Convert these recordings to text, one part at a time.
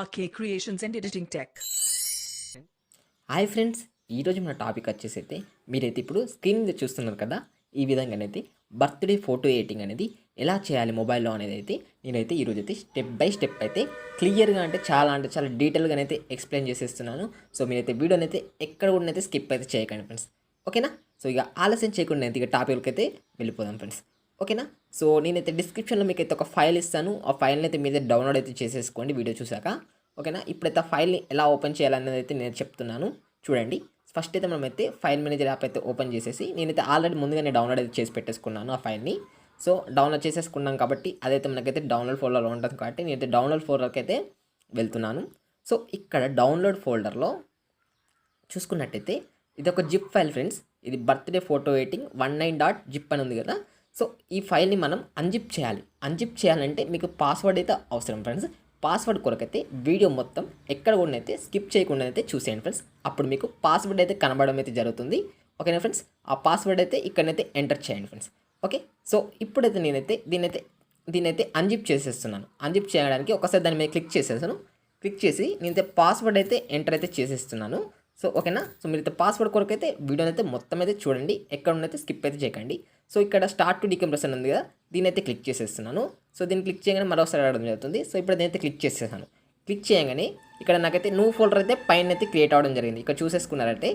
RK Creations and Editing Tech. Hi friends, ఈరోజు మన topic వచ్చేసి అయితే మీరైతే ఇప్పుడు స్క్రీన్ మీద చూస్తున్నారు కదా, ఈ విధంగానైతే బర్త్డే ఫోటో ఎడిటింగ్ అనేది ఎలా చేయాలి మొబైల్లో అనేది అయితే నేనైతే ఈరోజు అయితే స్టెప్ బై స్టెప్ అయితే క్లియర్గా అంటే చాలా డీటెయిల్గా అయితే ఎక్స్ప్లెయిన్ చేసేస్తున్నాను. సో మీరైతే వీడియోని అయితే ఎక్కడ కూడా అయితే స్కిప్ అయితే చేయకండి ఫ్రెండ్స్, ఓకేనా? సో ఇక ఆలస్యం చేయకుండా అయితే ఇక టాపిక్కి అయితే వెళ్ళిపోదాం ఫ్రెండ్స్, ఓకేనా? సో నేనైతే డిస్క్రిప్షన్లో మీకు అయితే ఒక ఫైల్ ఇస్తాను, ఆ ఫైల్ని అయితే మీరైతే డౌన్లోడ్ అయితే చేసేసుకోండి వీడియో చూసాక, ఓకేనా? ఇప్పుడైతే ఆ ఫైల్ని ఎలా ఓపెన్ చేయాలనేది అయితే నేను చెప్తున్నాను చూడండి. ఫస్ట్ అయితే మనమైతే ఫైల్ మేనేజర్ యాప్ అయితే ఓపెన్ చేసేసి, నేనైతే ఆల్రెడీ ముందుగానే డౌన్లోడ్ అయితే చేసి పెట్టేసుకున్నాను ఆ ఫైల్ని. సో డౌన్లోడ్ చేసేసుకున్నాం కాబట్టి అదైతే మనకైతే డౌన్లోడ్ ఫోల్డర్లో ఉంటుంది కాబట్టి నేనైతే డౌన్లోడ్ ఫోల్డర్కి అయితే వెళ్తున్నాను. సో ఇక్కడ డౌన్లోడ్ ఫోల్డర్లో చూసుకున్నట్టయితే ఇది ఒక జిప్ ఫైల్ ఫ్రెండ్స్, ఇది బర్త్డే ఫోటో ఎడిటింగ్ 19.zip అని ఉంది కదా. సో ఈ ఫైల్ని మనం అన్జిప్ చేయాలి. అన్జిప్ చేయాలంటే మీకు పాస్వర్డ్ అయితే అవసరం ఫ్రెండ్స్. పాస్వర్డ్ కొరకైతే వీడియో మొత్తం ఎక్కడ కూడా అయితే స్కిప్ చేయకుండా అయితే చూసేయండి ఫ్రెండ్స్, అప్పుడు మీకు పాస్వర్డ్ అయితే కనబడడం అయితే జరుగుతుంది, ఓకేనా ఫ్రెండ్స్? ఆ పాస్వర్డ్ అయితే ఇక్కడనైతే ఎంటర్ చేయండి ఫ్రెండ్స్, ఓకే? సో ఇప్పుడైతే నేనైతే దీనైతే అన్జిప్ చేసేస్తున్నాను. అన్జిప్ చేయడానికి ఒకసారి దాని మీద క్లిక్ చేసేసాను. క్లిక్ చేసి నేనైతే పాస్వర్డ్ అయితే ఎంటర్ అయితే చేసేస్తున్నాను. సో ఓకేనా? సో మీరైతే పాస్వర్డ్ కొరకు అయితే వీడియోని అయితే మొత్తం అయితే చూడండి, ఎక్కడ ఉన్నైతే స్కిప్ అయితే చేయకండి. సో ఇక్కడ స్టార్ట్ టు డీకంప్రెషన్ ఉంది కదా, దీని అయితే క్లిక్ చేసేస్తున్నాను. సో దీన్ని క్లిక్ చేయగానే మరోసారి అడగడం జరుగుతుంది. సో ఇప్పుడు నేనైతే క్లిక్ చేసేసాను. క్లిక్ చేయగానే ఇక్కడ నాకైతే న్యూ ఫోల్డర్ అయితే పైన అయితే క్రియేట్ అవ్వడం జరిగింది. ఇక్కడ చూసేసుకున్నారంటే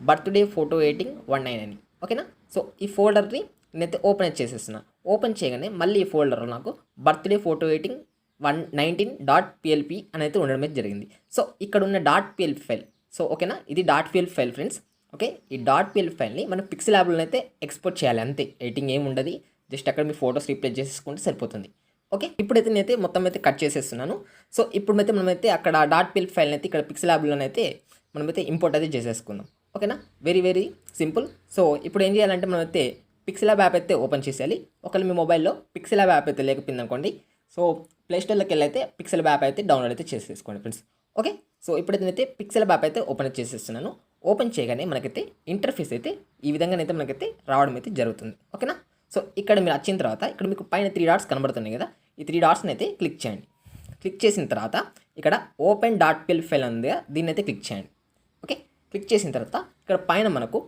బర్త్డే ఫోటో ఎడిటింగ్ 19 అని, ఓకేనా? సో ఈ ఫోల్డర్ని నేనైతే ఓపెన్ చేసేస్తున్నాను. ఓపెన్ చేయగానే మళ్ళీ ఈ ఫోల్డర్లో నాకు బర్త్డే ఫోటో ఎడిటింగ్ 119.plp అని అయితే ఉండడం అయితే జరిగింది. సో ఇక్కడ ఉన్న .plp ఫైల్, సో ఓకేనా, ఇది .plp ఫైల్ ఫ్రెండ్స్, ఓకే? ఈ .plp ఫైల్ని మనం పిక్సెలాబ్లో అయితే ఎక్స్పోర్ట్ చేయాలి, అంతే. ఎడిటింగ్ ఏమి ఉండదు, జస్ట్ అక్కడ మీ ఫోటోస్ రీప్లేస్ చేసేసుకుంటే సరిపోతుంది, ఓకే? ఇప్పుడైతే నేనైతే మొత్తం అయితే కట్ చేసేస్తున్నాను. సో ఇప్పుడైతే మనమైతే అక్కడ .plp ఫైల్ని అయితే ఇక్కడ పిక్సెలాబ్లోనైతే మనమైతే ఇంపోర్ట్ అయితే చేసేసుకుందాం, ఓకేనా? Very simple. సో ఇప్పుడు ఏం చేయాలంటే మనమైతే పిక్సెలాబ్ యాప్ అయితే ఓపెన్ చేసేయాలి. ఒకవేళ మీ మొబైల్లో పిక్సెలాబ్ యాప్ అయితే లేకపోయింది అనుకోండి, సో ప్లేస్టోర్లోకి వెళ్ళి అయితే పిక్సెలాబ్ యాప్ అయితే డౌన్లోడ్ అయితే చేసేసుకోండి ఫ్రెండ్స్, ఓకే? సో ఇప్పుడైతే నేనైతే పిక్సెలాబ్ యాప్ అయితే ఓపెన్ చేసేస్తున్నాను. ఓపెన్ చేయగానే మనకైతే ఇంటర్ఫేస్ అయితే ఈ విధంగానైతే మనకైతే రావడం అయితే జరుగుతుంది, ఓకేనా? సో ఇక్కడ మీరు వచ్చిన తర్వాత ఇక్కడ మీకు పైన 3 డాట్స్ కనబడుతున్నాయి కదా, ఈ 3 డాట్స్ని అయితే క్లిక్ చేయండి. క్లిక్ చేసిన తర్వాత ఇక్కడ ఓపెన్ .plp ఫైల్ ఉంది కదా, దీన్ని అయితే క్లిక్ చేయండి, ఓకే? క్లిక్ చేసిన తర్వాత ఇక్కడ పైన మనకు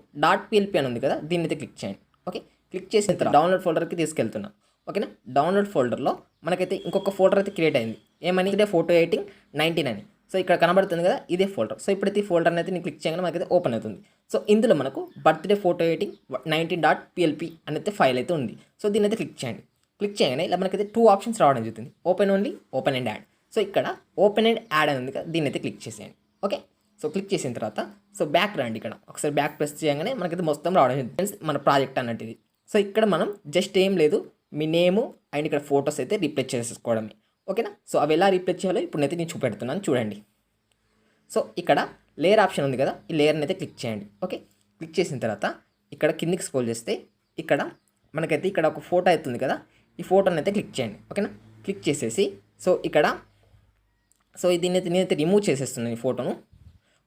.plp అని ఉంది కదా, దీన్ని అయితే క్లిక్ చేయండి, ఓకే? క్లిక్ చేసిన తర్వాత డౌన్లోడ్ ఫోల్డర్కి తీసుకెళ్తున్నాం, ఓకేనా? డౌన్లోడ్ ఫోల్డర్లో మనకైతే ఇంకొక ఫోల్డర్ అయితే క్రియేట్ అయింది, ఏమని, ఇదే ఫోటో ఎడిటింగ్ 19 అని. సో ఇక్కడ కనబడుతుంది కదా, ఇదే ఫోల్డర్. సో ఇప్పుడైతే ఈ ఫోల్డర్ని అయితే నేను క్లిక్ చేయగానే మనకైతే ఓపెన్ అవుతుంది. సో ఇందులో మనకు బర్త్డే ఫోటో ఎడిటింగ్ 19.plp అనేది ఫైల్ అయితే ఉంది. సో దీన్ని అయితే క్లిక్ చేయండి. క్లిక్ చేయగానే ఇలా మనకైతే 2 ఆప్షన్స్ రావడం జరుగుతుంది, open only, open and add. So ఇక్కడ ఓపెన్ అండ్ యాడ్ అని ఉంది కదా, దీన్ని అయితే క్లిక్ చేసేయండి, ఓకే? సో క్లిక్ చేసిన తర్వాత సో బ్యాక్ రండి. ఇక్కడ ఒకసారి బ్యాక్ ప్రెస్ చేయగానే మనకైతే మొత్తం రావడం జరుగుతుంది మన ప్రాజెక్ట్ అన్నట్టు ఇది. సో ఇక్కడ మనం జస్ట్ ఏం లేదు, మీ నేము అండ్ ఇక్కడ ఫొటోస్ అయితే రీప్లేస్ చేసేసుకోవడమే, ఓకేనా? సో అవి ఎలా రీప్లేస్ చేయాలో ఇప్పుడు అయితే నేను చూపెడుతున్నాను చూడండి. సో ఇక్కడ లేయర్ ఆప్షన్ ఉంది కదా, ఈ లేయర్ని అయితే క్లిక్ చేయండి, ఓకే? క్లిక్ చేసిన తర్వాత ఇక్కడ కిందికి స్క్రోల్ చేస్తే ఇక్కడ మనకైతే ఇక్కడ ఒక ఫోటో అవుతుంది కదా, ఈ ఫోటోని అయితే క్లిక్ చేయండి, ఓకేనా? క్లిక్ చేసేసి సో ఇక్కడ సో దీన్ని అయితే నేనైతే రిమూవ్ చేసేస్తున్నాను ఈ ఫోటోను,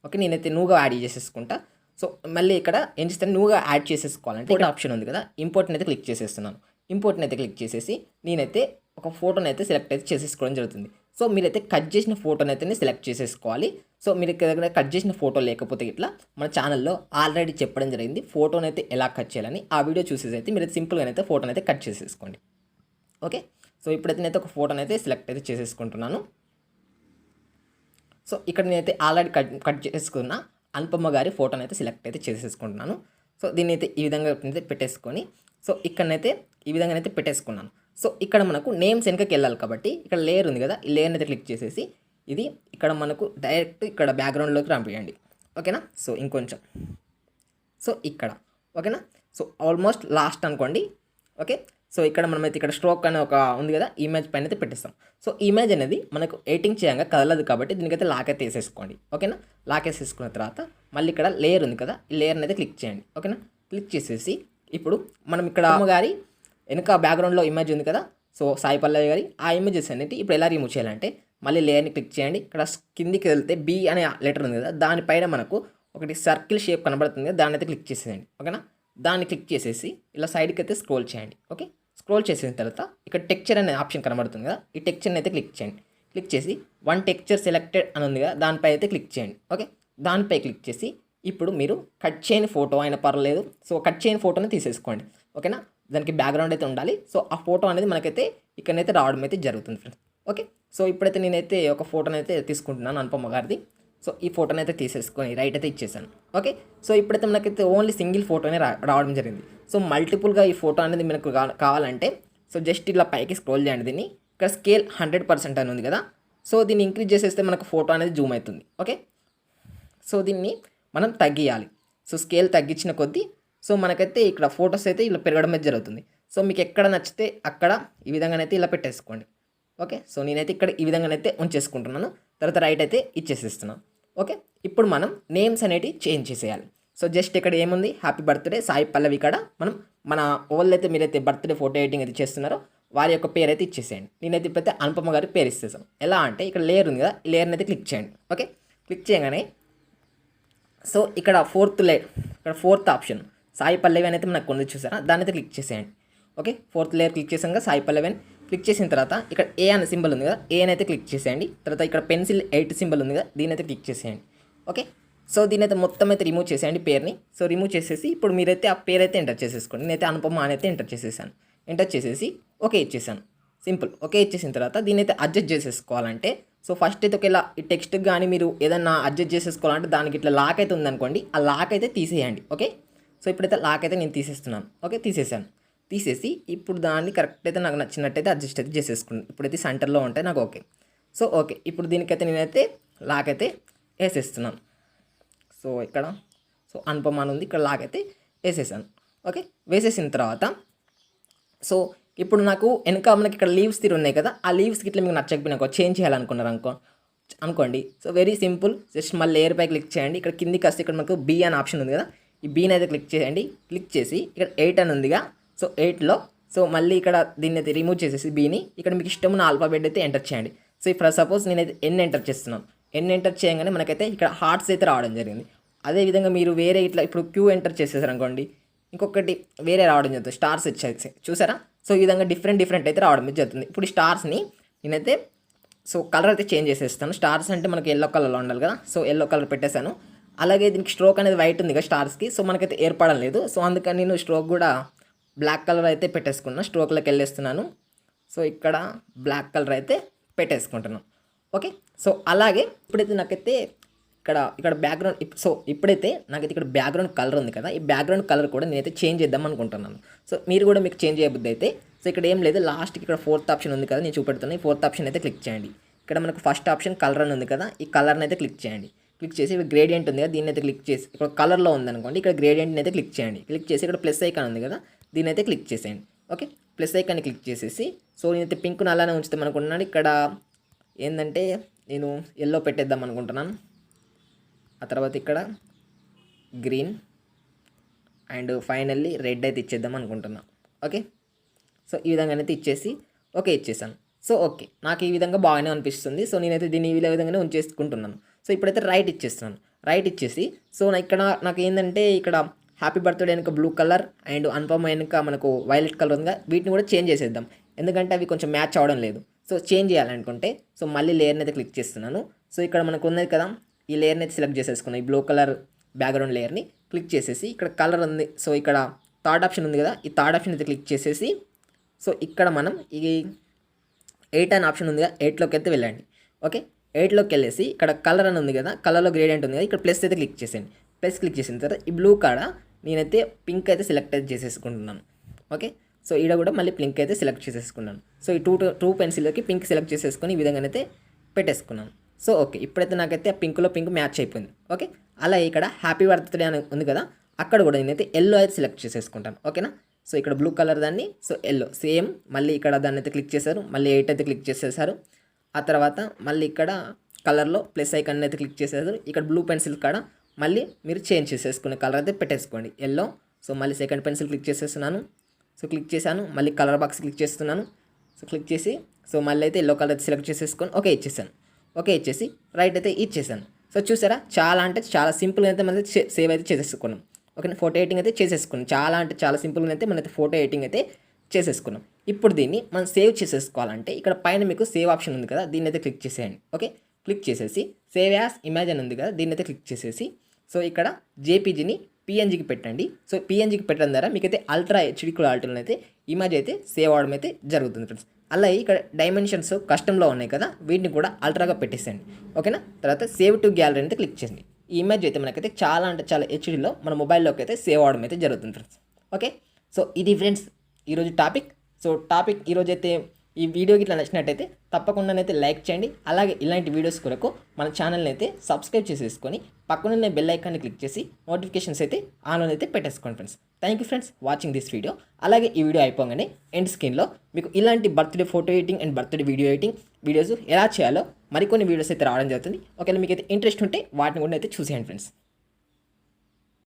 ఓకే? నేనైతే నువ్వుగా యాడ్ చేసేసుకుంటా. సో మళ్ళీ ఇక్కడ ఏం చేస్తాను, నువ్వుగా యాడ్ చేసేసుకోవాలంటే ఇక్కడ ఆప్షన్ ఉంది కదా, ఇంపోర్ట్ని అయితే క్లిక్ చేసేస్తున్నాను. ఇంపోర్ట్ని అయితే క్లిక్ చేసేసి నేనైతే ఒక ఫోటోని అయితే సెలెక్ట్ అయితే చేసేసుకోవడం జరుగుతుంది. సో మీరైతే కట్ చేసిన ఫోటోని అయితే సెలెక్ట్ చేసేసుకోవాలి. సో మీరు దగ్గర కట్ చేసిన ఫోటో లేకపోతే ఇట్లా మన ఛానల్లో ఆల్రెడీ చెప్పడం జరిగింది ఫోటోని అయితే ఎలా కట్ చేయాలని, ఆ వీడియో చూసేసి అయితే మీరు సింపుల్గా అయితే ఫోటోని అయితే కట్ చేసేసుకోండి, ఓకే? సో ఇప్పుడైతే నేనైతే ఒక ఫోటోని అయితే సెలెక్ట్ అయితే చేసేసుకుంటున్నాను. సో ఇక్కడ నేనైతే ఆల్రెడీ కట్ చేసుకున్న అనుపమ గారి ఫోటోని అయితే సెలెక్ట్ అయితే చేసేసుకుంటున్నాను. సో దీన్ని అయితే ఈ విధంగా అయితే పెట్టేసుకొని సో ఇక్కడనైతే ఈ విధంగా అయితే పెట్టేసుకున్నాను. సో ఇక్కడ మనకు నేమ్స్ వెనకకి వెళ్ళాలి కాబట్టి ఇక్కడ లేయర్ ఉంది కదా, ఈ లేయర్ని అయితే క్లిక్ చేసేసి ఇది ఇక్కడ మనకు డైరెక్ట్ ఇక్కడ బ్యాక్గ్రౌండ్లోకి పంపించండి, ఓకేనా? సో ఇంకొంచెం సో ఇక్కడ, ఓకేనా? సో ఆల్మోస్ట్ లాస్ట్ అనుకోండి, ఓకే? సో ఇక్కడ మనమైతే ఇక్కడ స్ట్రోక్ అనే ఒక ఉంది కదా, ఇమేజ్ పైన అయితే పెట్టేస్తాం. సో ఇమేజ్ అనేది మనకు ఎడిటింగ్ చేయంగా కదలదు కాబట్టి దీనికైతే లాక్ అయితే వేసేసుకోండి, ఓకేనా? లాక్ వేసేసుకున్న తర్వాత మళ్ళీ ఇక్కడ లేయర్ ఉంది కదా, ఈ లేయర్ని అయితే క్లిక్ చేయండి, ఓకేనా? క్లిక్ చేసేసి ఇప్పుడు మనం ఇక్కడ గారి వెనుక బ్యాక్గ్రౌండ్లో ఇమేజ్ ఉంది కదా, సో సాయి పల్లవి గారి ఆ ఇమేజెస్ అనేది ఇప్పుడు ఎలా రిమూవ్ చేయాలంటే మళ్ళీ లేయర్ని క్లిక్ చేయండి. ఇక్కడ కిందికి వెళ్తే బి అనే లెటర్ ఉంది కదా, దానిపైన మనకు ఒకటి సర్కిల్ షేప్ కనబడుతుంది కదా, దాన్ని అయితే క్లిక్ చేసేయండి, ఓకేనా? దాన్ని క్లిక్ చేసేసి ఇలా సైడ్కి అయితే స్క్రోల్ చేయండి, ఓకే? స్క్రోల్ చేసిన తర్వాత ఇక్కడ టెక్చర్ అనే ఆప్షన్ కనబడుతుంది కదా, ఈ టెక్చర్ని అయితే క్లిక్ చేయండి. క్లిక్ చేసి వన్ టెక్స్చర్ సెలెక్టెడ్ అని ఉంది కదా, దానిపై అయితే క్లిక్ చేయండి. ఓకే, దానిపై క్లిక్ చేసి ఇప్పుడు మీరు కట్ చేయని ఫోటో అయినా పర్లేదు, సో కట్ చేయని ఫోటోని తీసేసుకోండి. ఓకేనా, దానికి బ్యాక్గ్రౌండ్ అయితే ఉండాలి. సో ఆ ఫోటో అనేది మనకైతే ఇక్కడనైతే రావడం అయితే జరుగుతుంది ఫ్రెండ్స్. ఓకే, సో ఇప్పుడైతే నేనైతే ఒక ఫోటోని అయితే తీసుకుంటున్నాను అనుపమ గారిది. సో ఈ ఫోటోని అయితే తీసేసుకొని రైట్ అయితే ఇచ్చేసాను. ఓకే, సో ఇప్పుడైతే మనకైతే ఓన్లీ సింగిల్ ఫోటోనే రావడం జరిగింది. సో మల్టిపుల్గా ఈ ఫోటో అనేది మనకు కావాలంటే సో జస్ట్ ఇలా పైకి స్క్రోల్ చేయండి. దీన్ని ఇక్కడ స్కేల్ 100% అని ఉంది కదా, సో దీన్ని ఇంక్రీజ్ చేసేస్తే మనకు ఫోటో అనేది జూమ్ అవుతుంది. ఓకే, సో దీన్ని మనం తగ్గియాలి. సో స్కేల్ తగ్గించిన కొద్దీ సో మనకైతే ఇక్కడ ఫొటోస్ అయితే ఇలా పెరగడం అయితే జరుగుతుంది. సో మీకు ఎక్కడ నచ్చితే అక్కడ ఈ విధంగానైతే ఇలా పెట్టేసుకోండి. ఓకే, సో నేనైతే ఇక్కడ ఈ విధంగానైతే ఉంచేసుకుంటున్నాను. తర్వాత రైట్ అయితే ఇచ్చేసేస్తున్నాను. ఓకే, ఇప్పుడు మనం నేమ్స్ అనేవి చేంజ్ చేసేయాలి. సో జస్ట్ ఇక్కడ ఏముంది, హ్యాపీ బర్త్డే సాయి పల్లవి. ఇక్కడ మనం మన వాళ్ళైతే మీరైతే బర్త్డే ఫోటో ఎడిటింగ్ అయితే చేస్తున్నారో వారి యొక్క పేరు అయితే ఇచ్చేసేయండి. నేనైతే ఇప్పుడైతే అనుపమ గారి పేరు ఇచ్చేసాను. ఎలా అంటే ఇక్కడ లేయర్ ఉంది కదా, ఈ లేయర్ని అయితే క్లిక్ చేయండి. ఓకే, క్లిక్ చేయగానే సో ఇక్కడ ఫోర్త్ ఆప్షన్ సాయి పల్లవి అనేది మనకు కొంది చూసారా, దాన్ని అయితే క్లిక్ చేసేయండి. ఓకే, ఫోర్త్ లేయర్ క్లిక్ చేసాక సాయి పల్లవి అని క్లిక్ చేసిన తర్వాత ఇక్కడ ఏ అనే సింబల్ ఉంది కదా, ఏ అయితే క్లిక్ చేసేయండి. తర్వాత ఇక్కడ పెన్సిల్ 8 సింబల్ ఉంది కదా, దీని అయితే క్లిక్ చేసేయండి. ఓకే, సో దీని అయితే మొత్తం అయితే రిమూవ్ చేసేయండి పేరుని. సో రిమూవ్ చేసేసి ఇప్పుడు మీరైతే ఆ పేరు అయితే ఎంటర్ చేసేసుకోండి. నేనైతే అనుపమ అని అయితే ఎంటర్ చేసేసాను. ఎంటర్ చేసేసి ఓకే ఇచ్చేసాను. సింపుల్. ఓకే ఇచ్చేసిన తర్వాత దీని అయితే అడ్జస్ట్ చేసేసుకోవాలంటే సో ఫస్ట్ అయితే ఒకేలా ఈ టెక్స్ట్ కానీ మీరు ఏదన్నా అడ్జస్ట్ చేసేసుకోవాలంటే దానికి ఇట్లా లాక్ అయితే ఉందనుకోండి, ఆ లాక్ అయితే తీసేయండి. ఓకే, సో ఇప్పుడైతే లాక్ అయితే నేను తీసేస్తున్నాను. ఓకే, తీసేసాను. తీసేసి ఇప్పుడు దాన్ని కరెక్ట్ అయితే నాకు నచ్చినట్టయితే అడ్జస్ట్ అయితే చేసేసుకున్నాను. ఇప్పుడైతే సెంటర్లో ఉంటే నాకు ఓకే. సో ఓకే, ఇప్పుడు దీనికైతే నేనైతే లాక్ అయితే వేసేస్తున్నాను. సో ఇక్కడ సో అనుపమ అని ఉంది, ఇక్కడ లాక్ అయితే వేసేసాను. ఓకే, వేసేసిన తర్వాత సో ఇప్పుడు నాకు వెనక మనకి ఇక్కడ లీవ్స్ తీరు ఉన్నాయి కదా, ఆ లీవ్స్కి ఇట్లా మీకు నచ్చకపోయినా చేంజ్ చేయాలనుకున్నారు అనుకోండి. సో వెరీ సింపుల్, జస్ట్ మళ్ళీ లేయర్ పై క్లిక్ చేయండి. ఇక్కడ కిందికి వస్తే ఇక్కడ మనకు బీ అనే ఆప్షన్ ఉంది కదా, ఈ బీని అయితే క్లిక్ చేయండి. క్లిక్ చేసి ఇక్కడ 8 అని ఉందిగా, సో 8లో సో మళ్ళీ ఇక్కడ దీన్ని అయితే రిమూవ్ చేసేసి బీని ఇక్కడ మీకు ఇష్టమున్న ఆల్ఫాబెట్ అయితే ఎంటర్ చేయండి. సో ఇప్పుడు సపోజ్ నేనైతే ఎన్ ఎంటర్ చేస్తున్నాను. ఎన్ ఎంటర్ చేయగానే మనకైతే ఇక్కడ హార్ట్స్ అయితే రావడం జరిగింది. అదేవిధంగా మీరు వేరే ఇట్లా ఇప్పుడు క్యూ ఎంటర్ చేసేసారు అనుకోండి, ఇంకొకటి వేరే రావడం జరుగుతుంది, స్టార్స్ వచ్చేసి చూసారా. సో ఈ విధంగా డిఫరెంట్ అయితే రావడం జరుగుతుంది. ఇప్పుడు స్టార్స్ని నేనైతే సో కలర్ అయితే చేంజ్ చేసేస్తాను. స్టార్స్ అంటే మనకి ఎల్లో కలర్లో ఉండాలి కదా, సో ఎల్లో కలర్ పెట్టేశాను. అలాగే దీనికి స్ట్రోక్ అనేది వైట్ ఉంది కదా స్టార్స్కి, సో మనకైతే ఏర్పడం లేదు. సో అందుకని నేను స్ట్రోక్ కూడా బ్లాక్ కలర్ అయితే పెట్టేసుకున్నాను. స్ట్రోక్లోకి వెళ్ళేస్తున్నాను. సో ఇక్కడ బ్లాక్ కలర్ అయితే పెట్టేసుకుంటున్నాను. ఓకే, సో అలాగే ఇప్పుడైతే నాకైతే ఇక్కడ బ్యాక్గ్రౌండ్ సో ఇప్పుడైతే నాకైతే ఇక్కడ బ్యాక్గ్రౌండ్ కలర్ ఉంది కదా, ఈ బ్యాక్గ్రౌండ్ కలర్ కూడా నేనైతే చేంజ్ చేద్దాం అనుకుంటున్నాను. సో మీరు కూడా మీకు చేంజ్ చేయబుద్ది అయితే సో ఇక్కడ ఏం లేదు, లాస్ట్కి ఇక్కడ 4th ఆప్షన్ ఉంది కదా, నేను చూపెడుతున్నాను. ఈ 4th ఆప్షన్ అయితే క్లిక్ చేయండి. ఇక్కడ మనకు ఫస్ట్ ఆప్షన్ కలర్ అని ఉంది కదా, ఈ కలర్ని అయితే క్లిక్ చేయండి. క్లిక్ చేసి ఇక్కడ గ్రేడియంట్ ఉంది కదా, దీన్ని అయితే క్లిక్ చేసి ఇక్కడ కలర్లో ఉందనుకోండి, ఇక్కడ గ్రేడియంట్ని అయితే క్లిక్ చేయండి. క్లిక్ చేసి ఇక్కడ ప్లస్ ఐకాన్ ఉంది కదా, దీన్ని అయితే క్లిక్ చేసేయండి. ఓకే, ప్లస్ ఐకాన్ని క్లిక్ చేసేసి సో నేనైతే పింక్ను అలానే ఉంచుతాం అనుకుంటున్నాను. ఇక్కడ ఏంటంటే నేను ఎల్లో పెట్టేద్దాం అనుకుంటున్నాను. ఆ తర్వాత ఇక్కడ గ్రీన్ అండ్ ఫైనల్లీ రెడ్ అయితే ఇచ్చేద్దాం అనుకుంటున్నాను. ఓకే, సో ఈ విధంగా అయితే ఇచ్చేసి ఓకే ఇచ్చేసాను. సో ఓకే, నాకు ఈ విధంగా బాగానే అనిపిస్తుంది. సో నేనైతే దీన్ని ఈ విధంగానే ఉంచేసుకుంటున్నాను. సో ఇప్పుడైతే రైట్ ఇచ్చేస్తున్నాను. రైట్ ఇచ్చేసి సో ఇక్కడ నాకు ఏంటంటే ఇక్కడ హ్యాపీ బర్త్డే వెనుక బ్లూ కలర్ అండ్ అనుపమ వెనుక మనకు వైలెట్ కలర్ ఉందిగా, వీటిని కూడా చేంజ్ చేసేద్దాం. ఎందుకంటే అవి కొంచెం మ్యాచ్ అవ్వడం లేదు. సో చేంజ్ చేయాలనుకుంటే సో మళ్ళీ లేయర్ని అయితే క్లిక్ చేస్తున్నాను. సో ఇక్కడ మనకు ఉన్నది కదా, ఈ లేయర్ని అయితే సెలెక్ట్ చేసేసుకున్నాను. ఈ బ్లూ కలర్ బ్యాక్గ్రౌండ్ లేయర్ని క్లిక్ చేసేసి ఇక్కడ కలర్ ఉంది, సో ఇక్కడ థర్డ్ ఆప్షన్ ఉంది కదా, ఈ థర్డ్ ఆప్షన్ అయితే క్లిక్ చేసేసి సో ఇక్కడ మనం ఈ 8 అనే ఆప్షన్ ఉంది కదా, 8లోకి అయితే వెళ్ళండి. ఓకే, 8లోకి వెళ్ళేసి ఇక్కడ కలర్ అని ఉంది కదా, కలర్లో గ్రేడియంట్ ఉంది కదా, ఇక్కడ ప్లస్ అయితే క్లిక్ చేసేయండి. ప్లస్ క్లిక్ చేసిన తర్వాత ఈ బ్లూ కాడ నేనైతే పింక్ అయితే సెలెక్ట్ అయితే చేసేసుకుంటున్నాను. ఓకే, సో ఈడ కూడా మళ్ళీ పింక్ అయితే సెలెక్ట్ చేసేసుకున్నాను. సో ఈ టూ పెన్సిల్లోకి పింక్ సెలెక్ట్ చేసేసుకొని ఈ విధంగానైతే పెట్టేసుకున్నాను. సో ఓకే, ఇప్పుడైతే నాకైతే ఆ పింక్లో పింక్ మ్యాచ్ అయిపోయింది. ఓకే, అలా ఇక్కడ హ్యాపీ బర్త్డే అని ఉంది కదా, అక్కడ కూడా నేనైతే ఎల్లో అయితే సెలెక్ట్ చేసేసుకుంటాను. ఓకేనా, సో ఇక్కడ బ్లూ కలర్ దాన్ని సో ఎల్లో సేమ్ మళ్ళీ ఇక్కడ దాన్ని అయితే క్లిక్ చేశారు, మళ్ళీ 8 అయితే క్లిక్ చేసేసారు. ఆ తర్వాత మళ్ళీ ఇక్కడ కలర్లో ప్లస్ ఐకాన్ అయితే క్లిక్ చేసేసారు. ఇక్కడ బ్లూ పెన్సిల్ కాడ మళ్ళీ మీరు చేంజ్ చేసేసుకునే కలర్ అయితే పెట్టేసుకోండి ఎల్లో. సో మళ్ళీ సెకండ్ పెన్సిల్ క్లిక్ చేసేస్తున్నాను. సో క్లిక్ చేశాను, మళ్ళీ కలర్ బాక్స్ క్లిక్ చేస్తున్నాను. సో క్లిక్ చేసి సో మళ్ళీ అయితే ఎల్లో కలర్ సెలెక్ట్ చేసేసుకొని ఓకే ఇచ్చేసాను. ఓకే ఇచ్చేసి రైట్ అయితే ఇచ్చేసాను. సో చూసారా, చాలా అంటే చాలా సింపుల్గా అయితే మనం సేవ్ అయితే చేసేసుకున్నాం. ఓకే, ఫోటో ఎడిటింగ్ అయితే చేసేసుకున్నాం. చాలా అంటే చాలా సింపుల్గా అయితే మనైతే ఫోటో ఎడిటింగ్ అయితే చేసేసుకున్నాం. ఇప్పుడు దీన్ని మనం సేవ్ చేసేసుకోవాలంటే ఇక్కడ పైన మీకు సేవ్ ఆప్షన్ ఉంది కదా, దీన్ని అయితే క్లిక్ చేసేయండి. ఓకే, క్లిక్ చేసేసి సేవ్ యాస్ ఇమేజ్ అని ఉంది కదా, దీన్ని అయితే క్లిక్ చేసేసి సో ఇక్కడ జేపీజీని పిఎన్జీకి పెట్టండి. సో పిఎన్జీకి పెట్టడం ద్వారా మీకైతే అల్ట్రా హెచ్డి క్వాలిటీలో అయితే ఇమేజ్ అయితే సేవ్ అవడం అయితే జరుగుతుంది ఫ్రెండ్స్. అలాగే ఇక్కడ డైమెన్షన్స్ కస్టమ్లో ఉన్నాయి కదా, వీటిని కూడా అల్ట్రాగా పెట్టేసేయండి. ఓకేనా, తర్వాత సేవ్ టు గ్యాలరీ అయితే క్లిక్ చేయండి. ఈ ఇమేజ్ అయితే మనకైతే చాలా అంటే చాలా హెచ్డీలో మన మొబైల్లోకి అయితే సేవ్ అవడం అయితే జరుగుతుంది ఫ్రెండ్స్. ఓకే, సో ఇది ఫ్రెండ్స్ ఈరోజు టాపిక్. సో టాపిక్ ఈరోజు అయితే ఈ వీడియోకి ఇట్లా నచ్చినట్టయితే తప్పకుండానైతే లైక్ చేయండి. అలాగే ఇలాంటి వీడియోస్ కొరకు మన ఛానల్ని అయితే సబ్స్క్రైబ్ చేసేసుకొని పక్కనున్న బెల్ ఐకాన్ని క్లిక్ చేసి నోటిఫికేషన్స్ అయితే ఆన్లో అయితే పెట్టేసుకోండి friends. Thank you friends watching this video. అలాగే ఈ వీడియో అయిపోగానే ఎండ్ స్క్రీన్లో మీకు ఇలాంటి birthday photo editing and birthday video editing videos ఎలా చేయాలో మరికొన్ని వీడియోస్ అయితే రావడం జరుగుతుంది. ఒకవేళ మీకు అయితే ఇంట్రెస్ట్ ఉంటే వాటిని కూడా అయితే చూసేయండి ఫ్రెండ్స్.